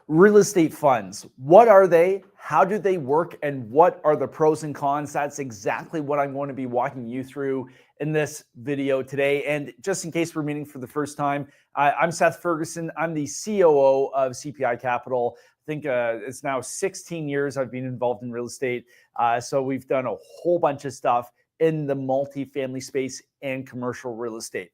Real estate funds, what are they? How do they work? And what are the pros and cons? That's exactly what I'm going to be walking you through in this video today. And just in case we're meeting for the first time, I'm Seth Ferguson. I'm the COO of CPI Capital. I think it's now 16 years I've been involved in real estate. So we've done a whole bunch of stuff in the multifamily space and commercial real estate.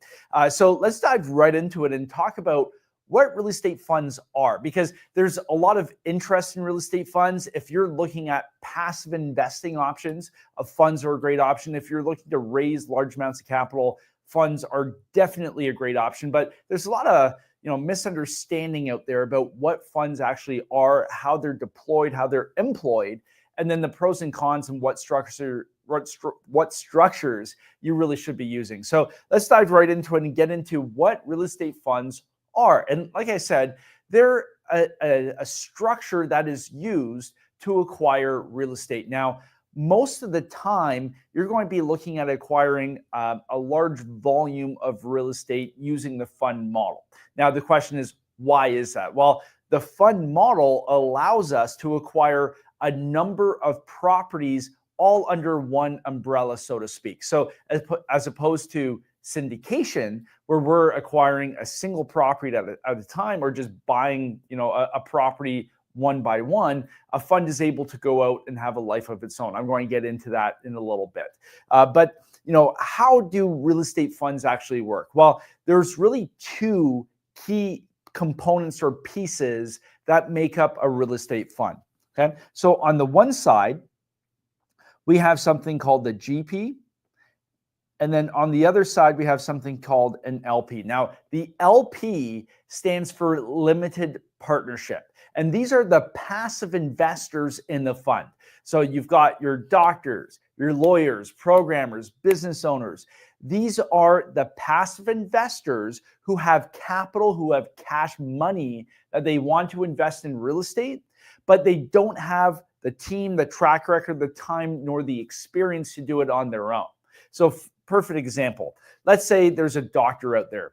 So let's dive right into it and talk about what real estate funds are, because there's a lot of interest in real estate funds. If you're looking at passive investing options, funds are a great option. If you're looking to raise large amounts of capital, funds are definitely a great option. But there's a lot of misunderstanding out there about what funds actually are, how they're deployed, how they're employed, and then the pros and cons and what structures you really should be using. So let's dive right into it and get into what real estate funds are. And like I said, they're a structure that is used to acquire real estate. Now, most of the time, you're going to be looking at acquiring a large volume of real estate using the fund model. Now, the question is, why is that? Well, the fund model allows us to acquire a number of properties all under one umbrella, so to speak. So as opposed to syndication, where we're acquiring a single property at a time, or just buying a property one by one, a fund is able to go out and have a life of its own. I'm going to get into that in a little bit. But how do real estate funds actually work? Well, there's really two key components or pieces that make up a real estate fund. Okay, so on the one side, we have something called the GP. And then on the other side, we have something called an LP. Now, the LP stands for limited partnership. And these are the passive investors in the fund. So you've got your doctors, your lawyers, programmers, business owners. These are the passive investors who have capital, who have cash money that they want to invest in real estate, but they don't have the team, the track record, the time, nor the experience to do it on their own. So perfect example. Let's say there's a doctor out there.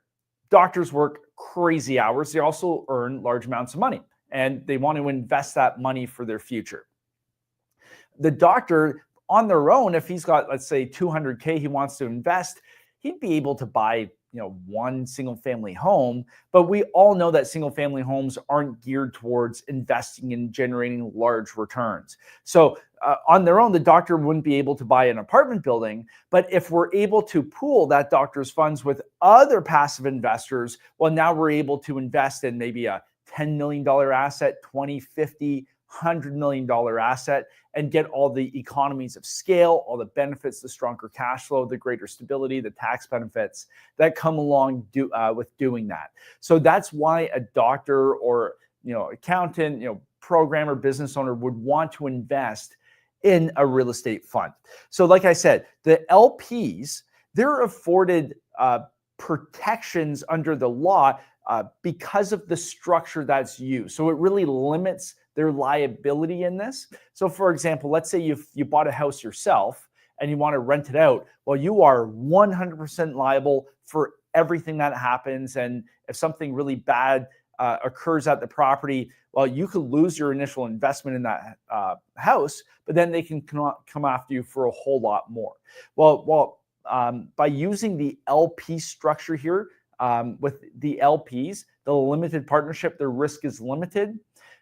Doctors work crazy hours. They also earn large amounts of money, and they want to invest that money for their future. The doctor on their own, if he's got, let's say, 200K he wants to invest, he'd be able to buy one single family home, but we all know that single family homes aren't geared towards investing and generating large returns. So on their own, the doctor wouldn't be able to buy an apartment building. But if we're able to pool that doctor's funds with other passive investors, well, now we're able to invest in maybe a $10 million asset, 20, 50, $100 million asset, and get all the economies of scale, all the benefits, the stronger cash flow, the greater stability, the tax benefits that come along with doing that. So that's why a doctor or accountant, programmer, business owner would want to invest in a real estate fund. So like I said, the LPs, they're afforded protections under the law because of the structure that's used. So it really limits their liability in this. So for example, let's say you bought a house yourself and you want to rent it out. Well, you are 100% liable for everything that happens. And if something really bad occurs at the property, well, you could lose your initial investment in that house, but then they can come after you for a whole lot more. Well, by using the LP structure here, with the LPs, the limited partnership, their risk is limited.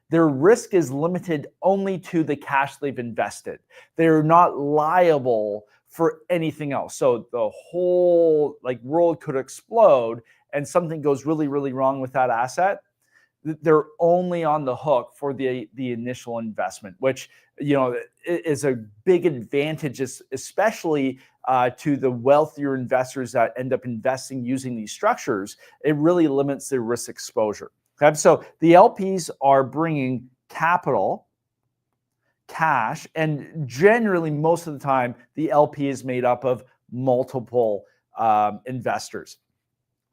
Their risk is limited only to the cash they've invested. They're not liable for anything else. So the whole world could explode and something goes really, really wrong with that asset. They're only on the hook for the initial investment, which is a big advantage, especially to the wealthier investors that end up investing using these structures. It really limits their risk exposure. Okay, so the LPs are bringing capital, cash, and generally most of the time the LP is made up of multiple investors.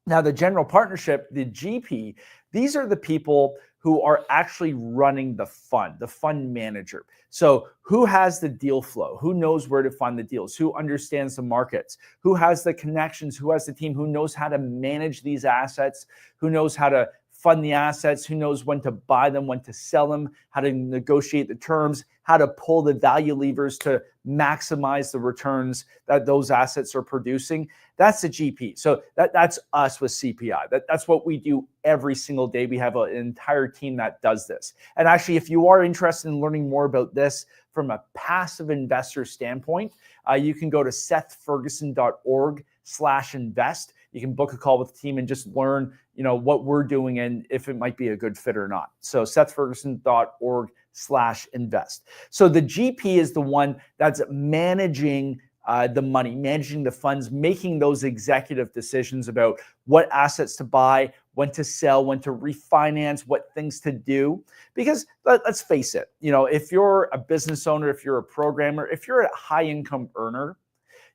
Now, the general partnership, the GP, these are the people who are actually running the fund manager. So who has the deal flow? Who knows where to find the deals? Who understands the markets? Who has the connections? Who has the team? Who knows how to manage these assets? Who knows how to fund the assets, who knows when to buy them, when to sell them, how to negotiate the terms, how to pull the value levers to maximize the returns that those assets are producing. That's the GP. So that's us with CPI. That's what we do every single day. We have an entire team that does this. And actually, if you are interested in learning more about this from a passive investor standpoint, you can go to sethferguson.org/invest. You can book a call with the team and just learn, what we're doing and if it might be a good fit or not. So sethferguson.org/invest. So the GP is the one that's managing the money, managing the funds, making those executive decisions about what assets to buy, when to sell, when to refinance, what things to do. Because let's face it, if you're a business owner, if you're a programmer, if you're a high income earner,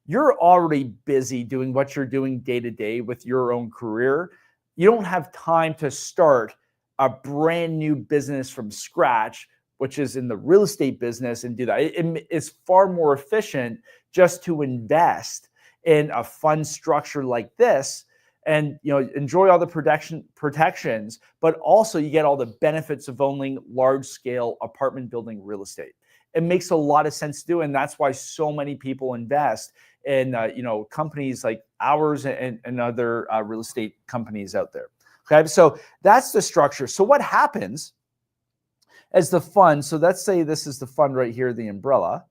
you're already busy doing what you're doing day to day with your own career. You don't have time to start a brand new business from scratch, which is in the real estate business, and do that. It is far more efficient just to invest in a fund structure like this and enjoy all the protections, but also you get all the benefits of owning large scale apartment building real estate. It makes a lot of sense to do, and that's why so many people invest in companies like ours and other real estate companies out there. Okay, so that's the structure. So what happens as the fund? So let's say this is the fund right here, the umbrella.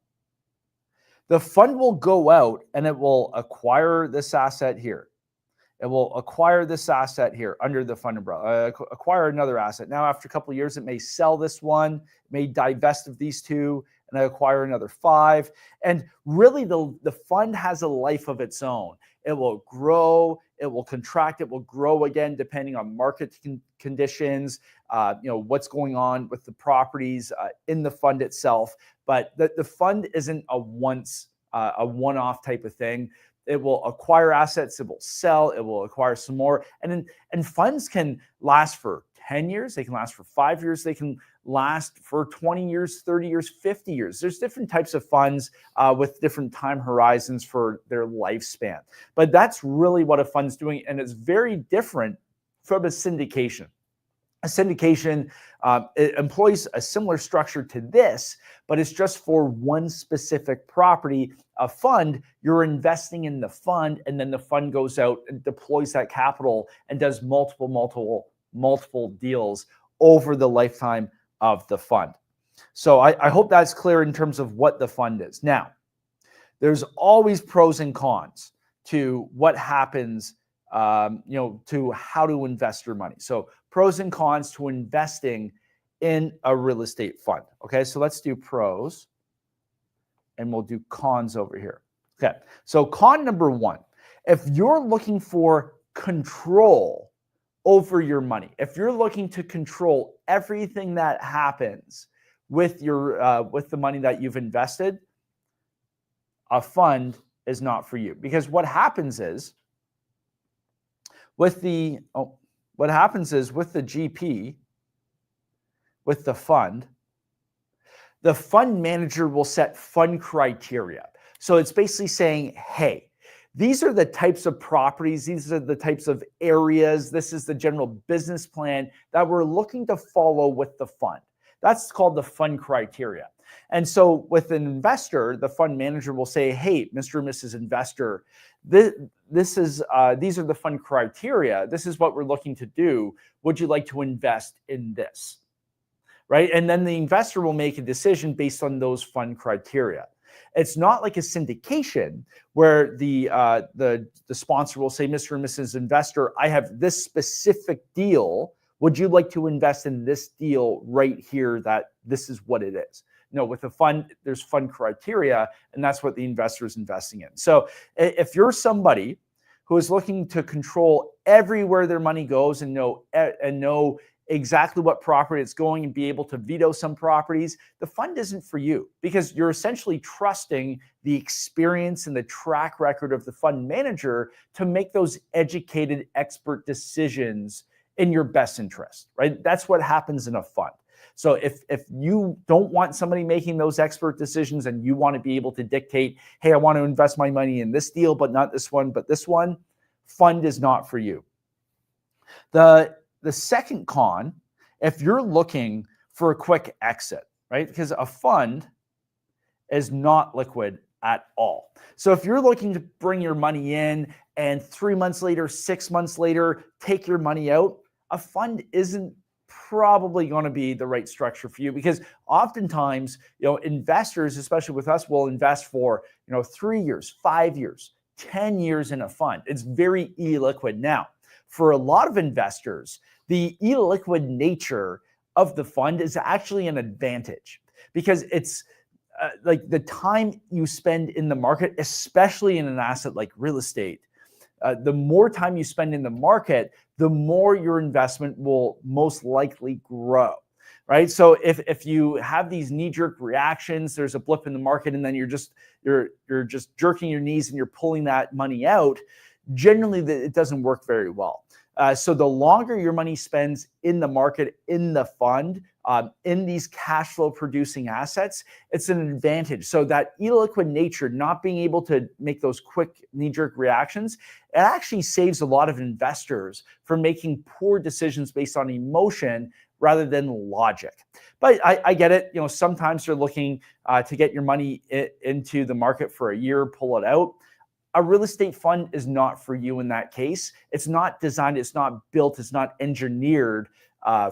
The fund will go out and it will acquire this asset here. It will acquire this asset here under the fund umbrella, acquire another asset. Now, after a couple of years, it may sell this one, may divest of these two, and acquire another 5. And really, the fund has a life of its own. It will grow, it will contract, it will grow again, depending on market conditions, what's going on with the properties in the fund itself. But the fund isn't a one-off type of thing. It will acquire assets, it will sell, it will acquire some more. And funds can last for 10 years, they can last for 5 years, they can last for 20 years, 30 years, 50 years. There's different types of funds with different time horizons for their lifespan. But that's really what a fund's doing, and it's very different from a syndication. A syndication it employs a similar structure to this, but it's just for one specific property. A fund, you're investing in the fund, and then the fund goes out and deploys that capital and does multiple deals over the lifetime of the fund. So I hope that's clear in terms of what the fund is. Now, there's always pros and cons to what happens, to how to invest your money. So pros and cons to investing in a real estate fund. Okay, so let's do pros and we'll do cons over here. Okay, so con number 1, if you're looking for control over your money, if you're looking to control everything that happens with the money that you've invested, a fund is not for you. Because what happens is with the GP, with the fund manager will set fund criteria. So it's basically saying, hey, these are the types of properties, these are the types of areas, this is the general business plan that we're looking to follow with the fund. That's called the fund criteria. And so with an investor, the fund manager will say, hey, Mr. and Mrs. Investor, these are the fund criteria. This is what we're looking to do. Would you like to invest in this? Right? And then the investor will make a decision based on those fund criteria. It's not like a syndication where the sponsor will say, Mr. and Mrs. Investor, I have this specific deal. Would you like to invest in this deal right here that this is what it is? No, with a fund, there's fund criteria, and that's what the investor is investing in. So if you're somebody who is looking to control everywhere their money goes and know exactly what property it's going and be able to veto some properties, the fund isn't for you, because you're essentially trusting the experience and the track record of the fund manager to make those educated expert decisions in your best interest, right? That's what happens in a fund. So if you don't want somebody making those expert decisions and you want to be able to dictate, hey, I want to invest my money in this deal, but not this one, but this one, fund is not for you. The the second con, if you're looking for a quick exit, right? Because a fund is not liquid at all. So if you're looking to bring your money in and 3 months later, 6 months later, take your money out, a fund isn't probably going to be the right structure for you, because oftentimes, investors, especially with us, will invest for, 3 years, 5 years, 10 years in a fund. It's very illiquid. Now, for a lot of investors, the illiquid nature of the fund is actually an advantage, because it's like the time you spend in the market, especially in an asset like real estate, the more time you spend in the market, the more your investment will most likely grow, right? So if you have these knee-jerk reactions, there's a blip in the market, and then you're just jerking your knees and you're pulling that money out, generally it doesn't work very well. So the longer your money spends in the market, in the fund, in these cash flow producing assets, it's an advantage. So that illiquid nature, not being able to make those quick knee-jerk reactions, it actually saves a lot of investors from making poor decisions based on emotion rather than logic. But I get it. Sometimes you're looking to get your money into the market for a year, pull it out. A real estate fund is not for you in that case. It's not designed, it's not built, it's not engineered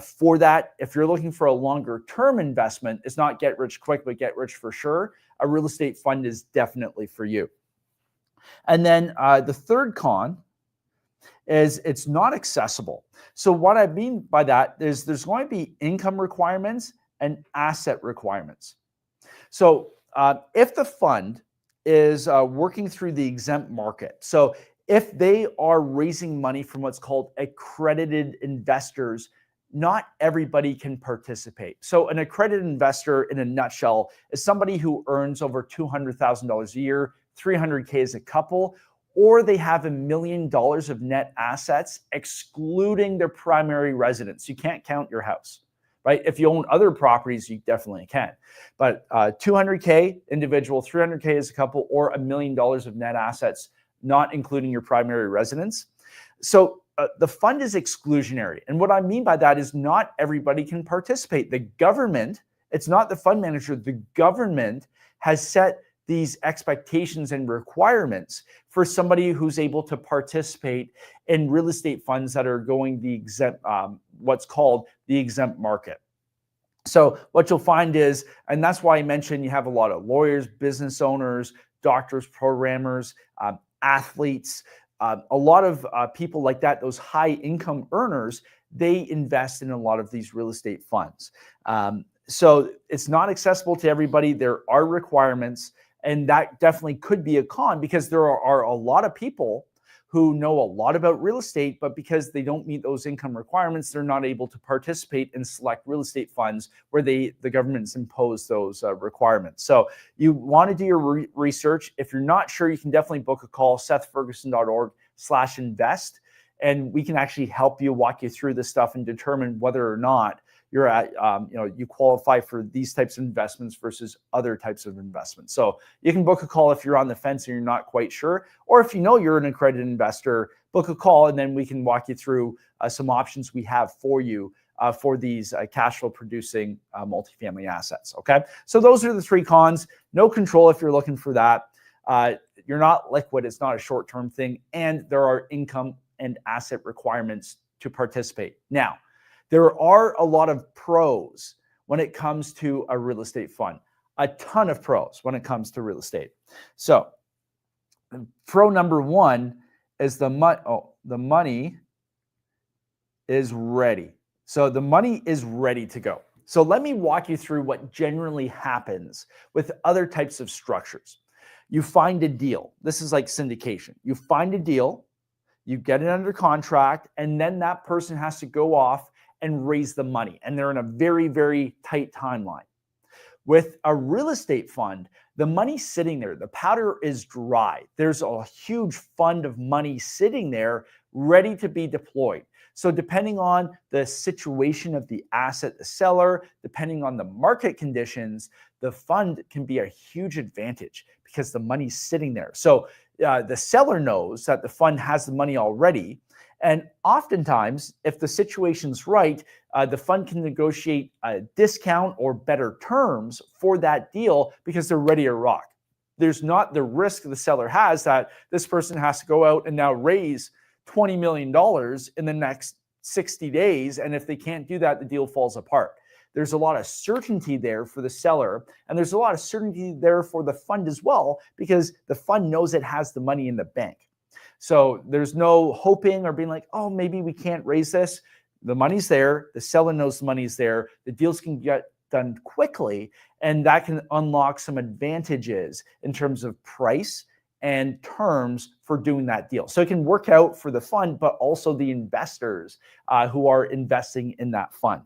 for that. If you're looking for a longer term investment, it's not get rich quick, but get rich for sure. A real estate fund is definitely for you. And then the third con is it's not accessible. So what I mean by that is there's going to be income requirements and asset requirements. So if the fund is working through the exempt market, so if they are raising money from what's called accredited investors, not everybody can participate. So an accredited investor, in a nutshell, is somebody who earns over $200,000 a year, 300K as a couple, or they have $1 million of net assets, excluding their primary residence. You can't count your house, right? If you own other properties, you definitely can. But 200K individual, 300K as a couple, or $1 million of net assets, not including your primary residence. So the fund is exclusionary. And what I mean by that is not everybody can participate. The government, it's not the fund manager, the government has set these expectations and requirements for somebody who's able to participate in real estate funds that are going the exempt, what's called the exempt market. So what you'll find is, and that's why I mentioned you have a lot of lawyers, business owners, doctors, programmers, athletes, a lot of people like that, those high income earners, they invest in a lot of these real estate funds. So it's not accessible to everybody. There are requirements, and that definitely could be a con, because there are a lot of people who know a lot about real estate, but because they don't meet those income requirements, they're not able to participate in select real estate funds where the government's imposed those requirements. So you want to do your research. If you're not sure, you can definitely book a call, sethferguson.org/invest, and we can actually help you, walk you through this stuff and determine whether or not you're at, you qualify for these types of investments versus other types of investments. So you can book a call if you're on the fence and you're not quite sure, or if you know you're an accredited investor, book a call and then we can walk you through some options we have for you for these cash flow producing multifamily assets. Okay, so those are the three cons. No control if you're looking for that. You're not liquid. It's not a short-term thing, and there are income and asset requirements to participate. Now, there are a lot of pros when it comes to a real estate fund, a ton of pros when it comes to real estate. So pro number one is the money is ready. So the money is ready to go. So let me walk you through what generally happens with other types of structures. You find a deal. This is like syndication. You find a deal, you get it under contract, and then that person has to go off and raise the money. And they're in a very, very tight timeline. With a real estate fund, the money's sitting there. The powder is dry. There's a huge fund of money sitting there ready to be deployed. So depending on the situation of the asset, the seller, depending on the market conditions, the fund can be a huge advantage because the money's sitting there. So the seller knows that the fund has the money already, And oftentimes, if the situation's right, the fund can negotiate a discount or better terms for that deal because they're ready to rock. There's not the risk the seller has that this person has to go out and now raise $20 million in the next 60 days. And if they can't do that, the deal falls apart. There's a lot of certainty there for the seller, and there's a lot of certainty there for the fund as well, because the fund knows it has the money in the bank. So there's no hoping or being like, oh, maybe we can't raise this. The money's there. The seller knows the money's there. The deals can get done quickly, and that can unlock some advantages in terms of price and terms for doing that deal. So it can work out for the fund, but also the investors who are investing in that fund.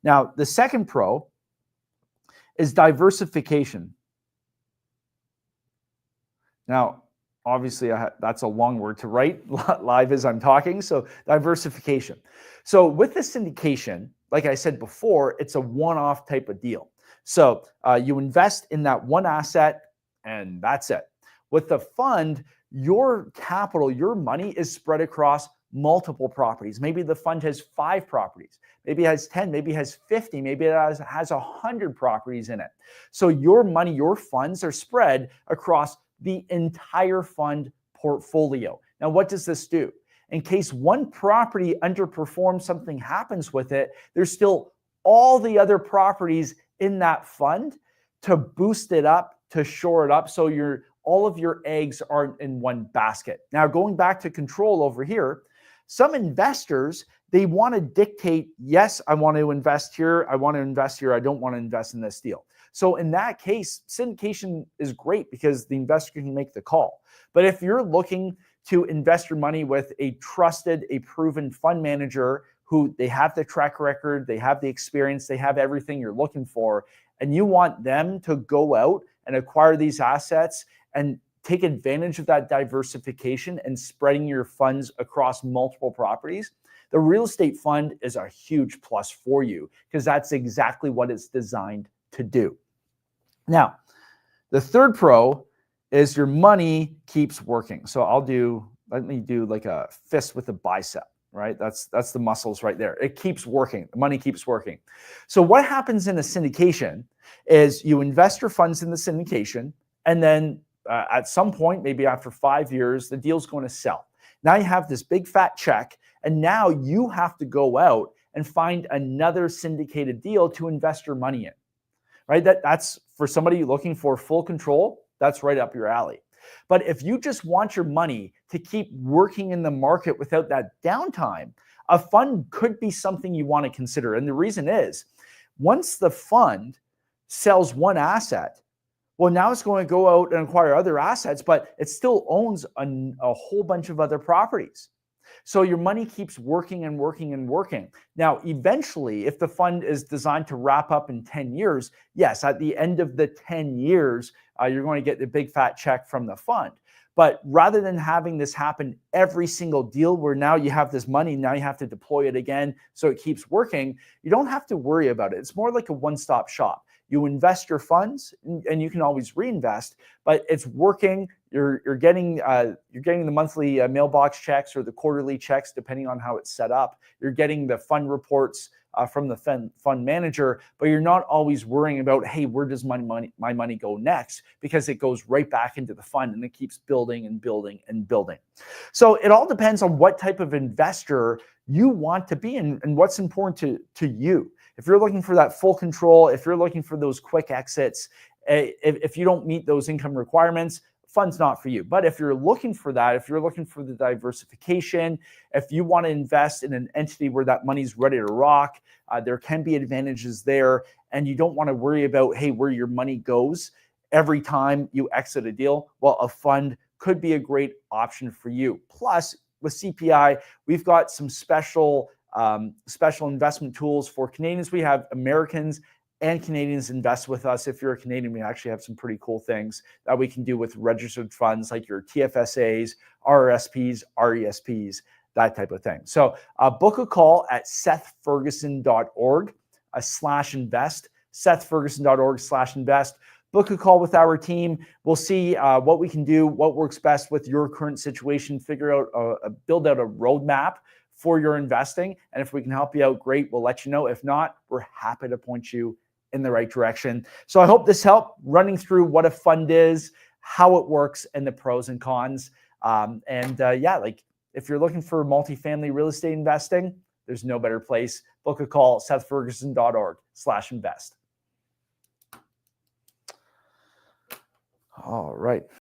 Now, the second pro is diversification. Now, obviously, that's a long word to write live as I'm talking. So diversification. So with the syndication, like I said before, it's a one-off type of deal. So you invest in that one asset and that's it. With the fund, your capital, your money is spread across multiple properties. Maybe the fund has 5 properties. Maybe it has 10, maybe it has 50, maybe it has 100 properties in it. So your money, your funds are spread across the entire fund portfolio. Now, what does this do? In case one property underperforms, something happens with it, there's still all the other properties in that fund to boost it up, to shore it up, so all of your eggs aren't in one basket. Now, going back to control over here, some investors, they want to dictate, yes, I want to invest here, I want to invest here, I don't want to invest in this deal. So in that case, syndication is great because the investor can make the call. But if you're looking to invest your money with a trusted, a proven fund manager who they have the track record, they have the experience, they have everything you're looking for, and you want them to go out and acquire these assets and take advantage of that diversification and spreading your funds across multiple properties, the real estate fund is a huge plus for you because that's exactly what it's designed to do. Now, the third pro is your money keeps working. So let me do like a fist with a bicep, right? That's the muscles right there. It keeps working. The money keeps working. So what happens in a syndication is you invest your funds in the syndication, and then at some point, maybe after 5 years, the deal's going to sell. Now you have this big fat check, and now you have to go out and find another syndicated deal to invest your money in. Right? That's for somebody looking for full control, that's right up your alley. But if you just want your money to keep working in the market without that downtime, a fund could be something you want to consider. And the reason is, once the fund sells one asset, well, now it's going to go out and acquire other assets, but it still owns a whole bunch of other properties. So your money keeps working and working and working. Now, eventually, if the fund is designed to wrap up in 10 years, yes, at the end of the 10 years, you're going to get the big fat check from the fund. But rather than having this happen every single deal where now you have this money, now you have to deploy it again so it keeps working, you don't have to worry about it. It's more like a one-stop shop. You invest your funds and you can always reinvest, but it's working. You're getting the monthly mailbox checks or the quarterly checks, depending on how it's set up. You're getting the fund reports from the fund manager, but you're not always worrying about, hey, where does my money go next? Because it goes right back into the fund and it keeps building and building and building. So it all depends on what type of investor you want to be and what's important to you. If you're looking for that full control, if you're looking for those quick exits, if you don't meet those income requirements, fund's not for you. But if you're looking for that, if you're looking for the diversification, if you want to invest in an entity where that money's ready to rock, there can be advantages there, and you don't want to worry about, hey, where your money goes every time you exit a deal, well, a fund could be a great option for you. Plus, with CPI, we've got some special investment tools for Canadians. We have Americans and Canadians invest with us. If you're a Canadian, we actually have some pretty cool things that we can do with registered funds like your TFSAs, RRSPs, RESPs, that type of thing. So book a call at sethferguson.org/invest, sethferguson.org/invest. book a call with our team. We'll see what we can do, what works best with your current situation, figure out, build out a roadmap for your investing. And if we can help you out, great, we'll let you know. If not, we're happy to point you in the right direction. So I hope this helped running through what a fund is, how it works, and the pros and cons. Yeah, like if you're looking for multifamily real estate investing, there's no better place. Book a call, sethferguson.org/invest. All right.